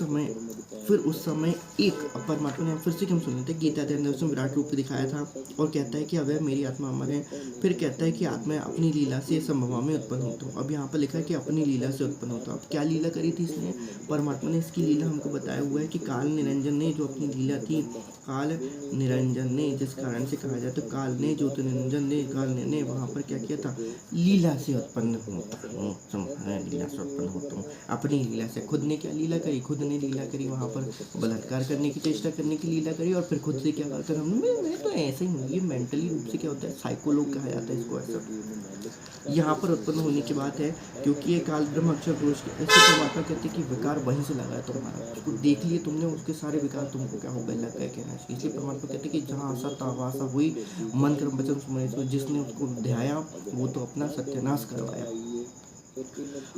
समय एक परमात्मा ने फिर से क्यों सुन लेते, गीता के अंदर उसने विराट रूप दिखाया था, और कहता है कि अब मेरी आत्मा अमर है। फिर कहता है कि आत्मा अपनी लीला से संभवा में उत्पन्न होता हूँ। अब यहाँ पर लिखा है कि अपनी लीला से उत्पन्न होता हूँ। अब क्या लीला करी थी इसने, परमात्मा ने इसकी लीला हमको बताया हुआ है कि काल निरंजन ने जो अपनी लीला थी, काल निरंजन ने, जिस कारण से कहा जाता है काल ने, जो तो निरंजन ने, काल ने वहाँ पर क्या किया था, लीला से उत्पन्न होता हूँ, लीला से उत्पन्न होता हूँ। अपनी लीला से, खुद ने क्या लीला करी, खुद ने लीला करी, वहाँ पर बलात्कार करने की चेष्टा करने की लीला करी, और फिर खुद से क्या कर मैं तो ऐसे ही हूँ। ये मेंटली रूप से क्या होता है, साइकोलोग कहा जाता है इसको। ऐसा यहाँ पर उत्पन्न होने की बात है, क्योंकि ये काल ब्रह्म अक्षर पुरुष के ऐसे परमात्मा कहते हैं कि विकार वहीं से लगा है तुम्हारा, उसको देख लिए तुमने, उसके सारे विकार तुमको क्या हो गए, लग गए, कहना चाहिए। इसलिए परमात्मा कहते हैं कि जहाँ आशा तहाँ आशा हुई, मन कर्म वचन सुमन, जिसने उसको ध्याया वो तो अपना सत्यानाश करवाया।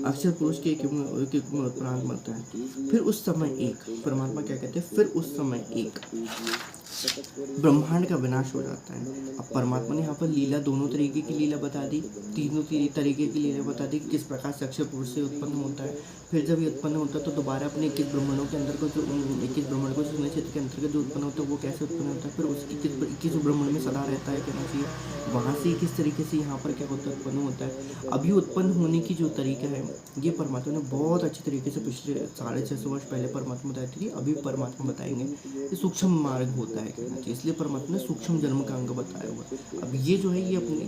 अक्षर पुरुष के एक प्राण मरता है। फिर उस समय एक, परमात्मा क्या कहते हैं, फिर उस समय एक ब्रह्मांड का विनाश हो जाता है। अब परमात्मा ने यहाँ पर लीला, दोनों तरीके की लीला बता दी, तीनों तरीके की लीला बता दी, किस प्रकार से अक्षर पुरुष से उत्पन्न होता है। फिर जब ये उत्पन्न होता है तो दोबारा अपने 21 ब्रह्मांडों के अंदर को जो 21 ब्रह्मांड को शून्य क्षेत्र के अंतर्गत जो उत्पन्न होता है वो कैसे उत्पन्न होता है, फिर उसकी 21 ब्रह्मांड में सदा रहता है, कहना चाहिए। वहाँ से किस तरीके से यहाँ पर क्या होता है, उत्पन्न होता है। अब ये उत्पन्न होने की जो तरीका है ये परमात्मा ने बहुत अच्छी तरीके से पिछले 650 वर्ष पहले परमात्मा बताई थी, अभी परमात्मा बताएंगे। ये सूक्ष्म मार्ग होता है, कहना चाहिए, इसलिए परमात्मा ने सूक्ष्म जन्म का अंग बताया हुआ। अब ये जो है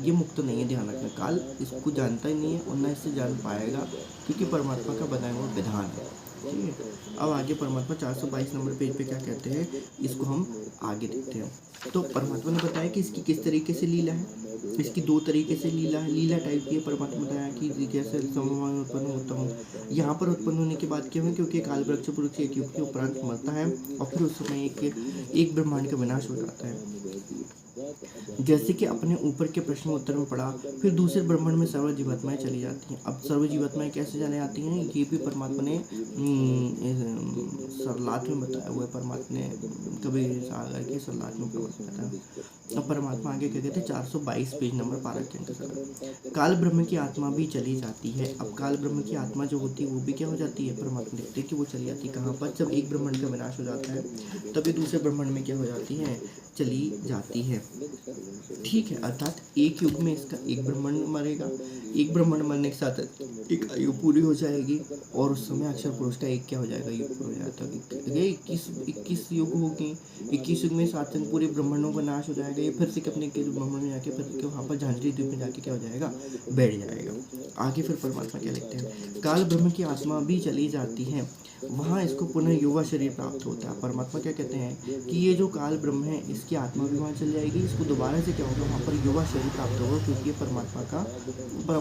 ये मुक्त नहीं है, ध्यान रखना। काल इसको जानता ही नहीं है और न इससे जान पाएगा, क्योंकि परमात्मा का बनाया हुआ विधान है। ठीक है, अब आगे परमात्मा 422 नंबर पेज पे क्या कहते हैं, इसको हम आगे देखते हैं। तो परमात्मा ने बताया कि इसकी किस तरीके से लीला है। इसकी 2 तरीके से लीला है, लीला टाइप की परमात्मा बताया कि कैसे समवाय उत्पन्न होता हूँ। यहाँ पर उत्पन्न होने के बाद क्या हुआ, क्योंकि काल वृक्ष पुरुष एक युग के उपरांत मरता है और फिर उस समय एक ब्रह्मांड का विनाश हो जाता है। जैसे कि अपने ऊपर के प्रश्न उत्तर में पढ़ा, फिर दूसरे ब्रह्मांड में सर्व जीवात्माएं चली जाती हैं। अब सर्व जीवात्माएं कैसे चले जाती हैं, ये भी परमात्मा ने सरलाथ में बताया हुआ है। परमात्मा ने कबीर सागर के सरलाथ में बताया। अब परमात्मा आगे क्या कहते हैं, 422 पेज नंबर 12 के अंदर, काल ब्रह्म की आत्मा भी चली जाती है। अब काल ब्रह्म की आत्मा जो होती है वो भी क्या हो जाती है, परमात्मा देखते हैं कि वो चली जाती है कहाँ पर, जब एक ब्रह्मांड का विनाश हो जाता है तभी दूसरे ब्रह्मांड में क्या हो जाती है, चली जाती है। ठीक है, अर्थात एक युग में इसका एक ब्रह्मांड मरेगा, एक ब्रह्मांड मरने के साथ एक आयु पूरी हो जाएगी और उस समय अक्षर पुरुष का एक क्या हो जाएगा, युग पूरा हो जाता है। 21 युग होगी, 21 युग में 7 पूरे ब्रह्मांडों का नाश हो जाएगा। ये फिर से अपने के ब्रह्मांड में जाके फिर से वहाँ पर झांझरी द्वीप में जाके क्या हो जाएगा, बैठ जाएगा। आगे फिर परमात्मा क्या लिखते हैं, काल ब्रह्म की आत्मा भी चली जाती है, वहाँ इसको पुनः युवा शरीर प्राप्त होता है। परमात्मा क्या कहते हैं कि ये जो काल ब्रह्म है इसकी आत्मा भी वहाँ चली जाएगी, इसको दोबारा से क्या होगा, वहाँ पर युवा शरीर प्राप्त होगा, क्योंकि ये परमात्मा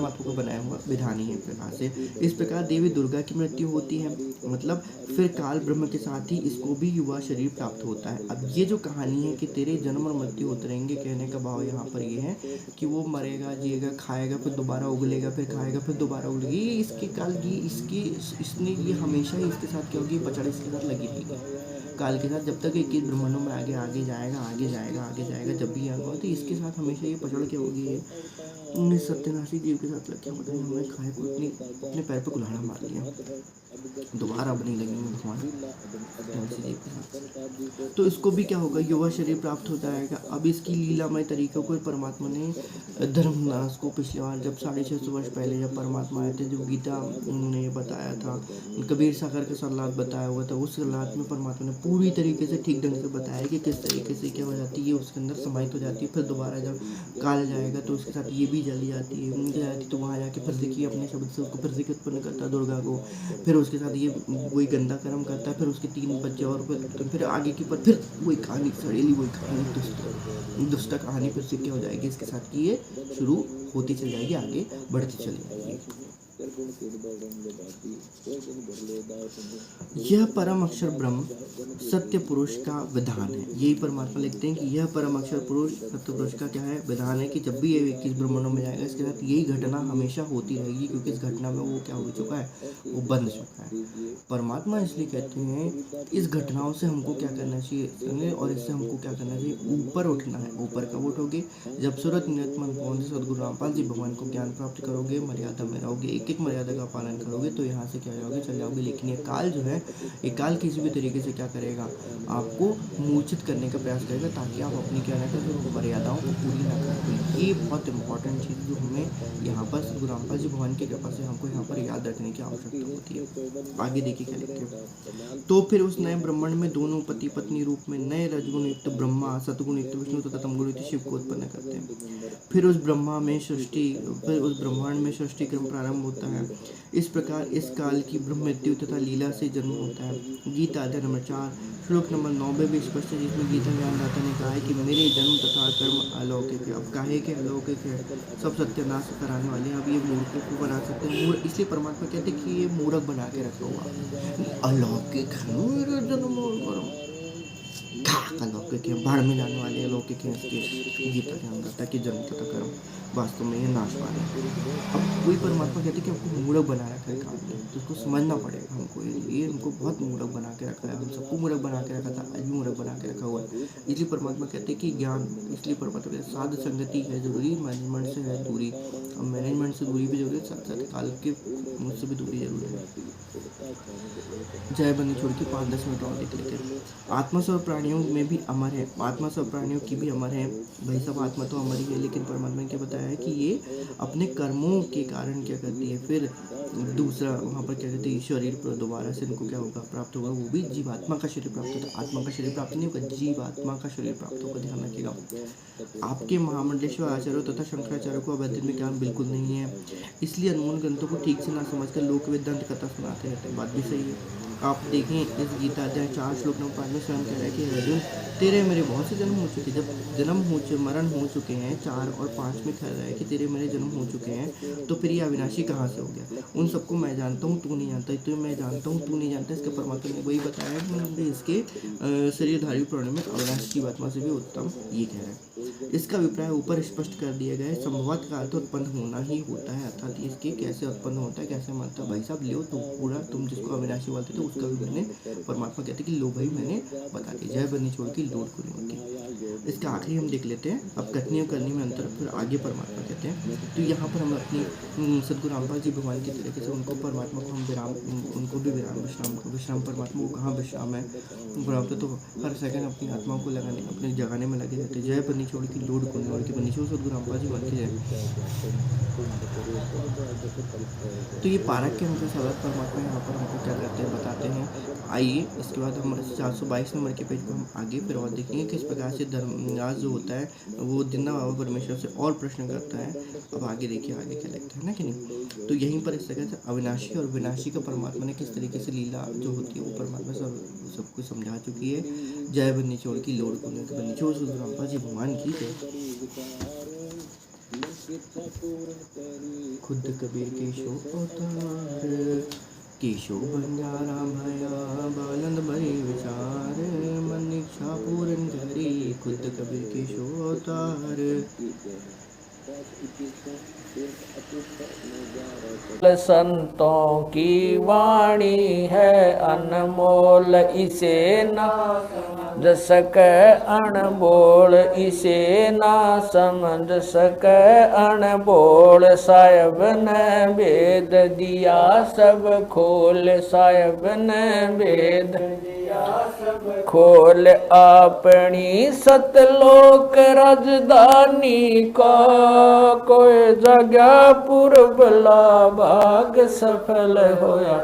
को बनाया हुआ विधान ही है। प्रकार से इस प्रकार देवी दुर्गा की मृत्यु होती है, मतलब फिर काल ब्रह्म के साथ ही इसको भी युवा शरीर प्राप्त होता है। अब ये जो कहानी है कि तेरे जन्म और मृत्यु होते रहेंगे, कहने का भाव यहाँ पर ये है कि वो मरेगा, जिएगा, खाएगा, फिर दोबारा उगलेगा, फिर खाएगा, फिर दोबारा उगलेगा। ये इसके काल की इसने ये हमेशा ही इसके साथ क्या होगी, पचड़ इसके साथ लगी रहेगी काल के साथ, जब तक 21 ब्रह्मांडों में आगे जाएगा, जब भी आएगा तो इसके साथ हमेशा ये पचड़ के होगी। 1987 जीव के साथ लग गया, पता नहीं हमने खाए को अपने पैर पे कुल्हाड़ा मार लिया, दोबारा अब नहीं लगेंगे भगवान जीव के साथ। तो इसको भी क्या होगा, युवा शरीर प्राप्त हो जाएगा। अब इसकी लीलामय तरीकों को परमात्मा ने धर्मदास को पिछले बार जब 650 वर्ष पहले जब परमात्मा आए थे, जो गीता उन्होंने बताया था, कबीर सागर का सरलाथ बताया हुआ था, उस सरलाथ में परमात्मा ने पूरी तरीके से ठीक ढंग से बताया कि किस तरीके से क्या हो जाती है, उसके अंदर समाहित हो जाती है। फिर दोबारा जब काल जाएगा तो उसके साथ ये भी जली जाती है, तो वहाँ जाके फिर देखिए अपने शब्द से उसको फिर से उत्पन्न करता है दुर्गा को, फिर उसके साथ ये वही गंदा कर्म करता है, फिर उसके 3 बच्चे और फिर आगे की पर फिर वही कहानी सड़ेली, वही कहानी दुष्ट कहानी फिर से क्या हो जाएगी, इसके साथ की ये शुरू होती चली जाएगी, आगे बढ़ती चली जाएगी। यह परम अक्षर ब्रह्म सत्य पुरुष का विधान है। यही परमात्मा लिखते हैं कि यह परम अक्षर पुरुष सत्य पुरुष का क्या है, विधान है, कि जब भी ये 21 ब्रह्मांडों में जाएगा इसके साथ यही घटना हमेशा होती रहेगी, क्योंकि इस घटना में वो क्या हो चुका है, वो बंध चुका है। परमात्मा इसलिए कहते हैं इस घटनाओं से हमको क्या करना चाहिए और इससे हमको क्या करना चाहिए, ऊपर उठना है। ऊपर कब उठोगे, जब सूरत नियतमन पहुंचे सदगुरु रामपाल जी भगवान को ज्ञान प्राप्त करोगे, मर्यादा में रहोगे, एक मर्यादा का पालन करोगे तो यहाँ से क्या जाओगे, चल जाओगे। लेकिन ये काल जो है, ये काल किसी भी तरीके से क्या करेगा, आपको मूर्छित करने का प्रयास करेगा, ताकि आप अपनी क्या ना करें, मर्यादाओं को पूरी ना करें। ये बहुत इंपॉर्टेंट चीज़ जो हमें यहाँ पर सदगुरु रामपाल जी भगवान की कृपा से हमको यहाँ पर याद रखने की आवश्यकता होती है। आगे देखिए क्या लिखते हैं, तो फिर उस नए ब्रह्मांड में दोनों पति पत्नी रूप में नए रजगुण युक्त ब्रह्मा, सतगुण युक्त विष्णु तथा तमगुण युक्त शिव को उत्पन्न करते हैं। फिर उस ब्रह्मांड में सृष्टि क्रम प्रारंभ होता है। इस प्रकार इस काल की ब्रह्म मृत्यु तथा लीला से जन्म होता है। गीता अध्याय नंबर 4 श्लोक नंबर 9 में भी स्पष्ट है, जिसमें गीता ज्ञानदाता ने कहा है कि मेरे जन्म तथा कर्म अलौकिक है। अब काहे के अलौकिक है, सब सत्यानाश कराने वाले हैं। अब ये मूर्खों को बना सकते हैं, इसलिए परमात्मा कहते हैं कि ये मूर्ख बना के रखा हुआ अलौकिक है मेरे जन्म और कर्म। का लौकिक के बाढ़ में जाने वाले लौकिक हैं इसके गीता के अंदर, ताकि जनता तक कर्म वास्तव में ये नाश पाए। अब कोई परमात्मा कहते हैं कि आपको मूर्ख बना रखा है काम में, तो उसको समझना पड़ेगा हमको। ये हमको बहुत मूर्ख बना के रखा है, हम सबको मूर्ख बना के रखा था, आज भी मूर्ख बना के रखा हुआ है। इसलिए परमात्मा कहते हैं कि ज्ञान, इसलिए परमात्मा कहते हैं साध संगति है जरूरी, मैनेजमेंट से है दूरी। अब मैनेजमेंट से दूरी भी जरूरी है, साथ साथ काल के मुझसे भी दूरी जरूरी है। जय बंदी छोड़ के 5-10 मिनट और देख लेते हैं। आत्मा सब प्राणियों में भी अमर है, आत्मा सब प्राणियों की भी अमर है। भाई सब आत्मा तो अमर ही है, लेकिन परमात्मा ने क्या बताया है कि ये अपने कर्मों के कारण क्या करती है, फिर दूसरा वहाँ पर क्या कहते हैं, शरीर पर दोबारा से इनको क्या होगा, प्राप्त होगा, वो भी जीवात्मा का शरीर प्राप्त होता है। आत्मा का शरीर प्राप्त नहीं होगा, जीवात्मा का शरीर प्राप्त होगा, ध्यान रखिएगा। आपके महामंडलेश्वर आचार्यों तथा शंकराचार्य को अवैधात्मिक ज्ञान बिल्कुल नहीं है, इसलिए अनमोल ग्रंथों को ठीक से ना समझकर लोक वेदांत कथा सुनाते रहते हैं। बात भी सही है। आप देखें इस गीता अध्याय 4 श्लोक नंबर 5 में स्वयं कह रहा है कि अर्जुन तेरे मेरे बहुत से जन्म हो चुके, जब जन्म हो मरण हो चुके हैं, 4 और 5 में कह रहा है कि तेरे मेरे जन्म हो चुके हैं, तो फिर ये अविनाशी कहाँ से हो गया। उन सबको मैं जानता हूँ, तू नहीं जानता, तो मैं जानता हूँ, तू नहीं जानता। इसके परमात्मा ने वही बताया कि इसके शरीरधारी प्राणी में अविनाशी की आत्मा से भी उत्तम, ये कह रहा है। इसका अभिप्राय ऊपर स्पष्ट कर दिया गया है। संभवत का अर्थ उत्पन्न होना ही होता है, अर्थात इसके कैसे उत्पन्न होता है, कैसे मानता। भाई साहब लो तो पूरा, तुम जिसको अविनाशी बोलते थे उसका भी मैंने, परमात्मा कहते कि लो भाई मैंने बता दिया। जय बनी छोड़ की लोड को नहीं होती। इसका आखिरी हम देख लेते हैं। अब कथनी और करनी में अंतर, फिर आगे परमात्मा कहते हैं। तो यहाँ पर हम अपनी सदगुरु रामपाल जी भगवान की तरीके से उनको, परमात्मा को हम विराम, उनको भी विराम, विश्राम परमात्मा को कहाँ विश्राम है, बुढ़ापे तो हर सेकंड अपनी आत्माओं को लगाने, अपने जगाने में लगे रहते। जय बनी छोड़ की लोड को नहीं होती, बनी छोड़ सदगुरु रामपाल जी भगवान की जय। तो ये पारक के हमको सवाल परमात्मा यहाँ पर हमको क्या करते हैं, बताते हैं। आइए इसके बाद हम 422 नंबर के पेज पर हम आगे फिर और देखेंगे किस प्रकार से धर्मराज जो होता है वो जिंदा बाबा परमेश्वर से और प्रश्न करता है। अब आगे देखिए आगे क्या लिखता है ना कि नहीं। तो यहीं पर इस तरह से अविनाशी और विनाशी का परमात्मा ने किस तरीके से लीला जो होती है वो परमात्मा सबको समझा चुकी है। जय बन्नी छोड़ की लोड़ को बन्नी छोड़ रामपाल जी भगवान की जय। खुद कबीर केशो अवतार, केशो बंजारा भया बालंद भरे विचार, मन इच्छा पूरन करी खुद कबीर केशो अवतार। संतों की वाणी है अनमोल, इसे ना समझ सके अनबोल, इसे ना समझ सके अनबोल। साहिब ने वेद दिया सब खोल, साहिब ने वेद खोल, अपनी सतलोक राजधानी का कोई जगह पूर्वला भाग सफल होया।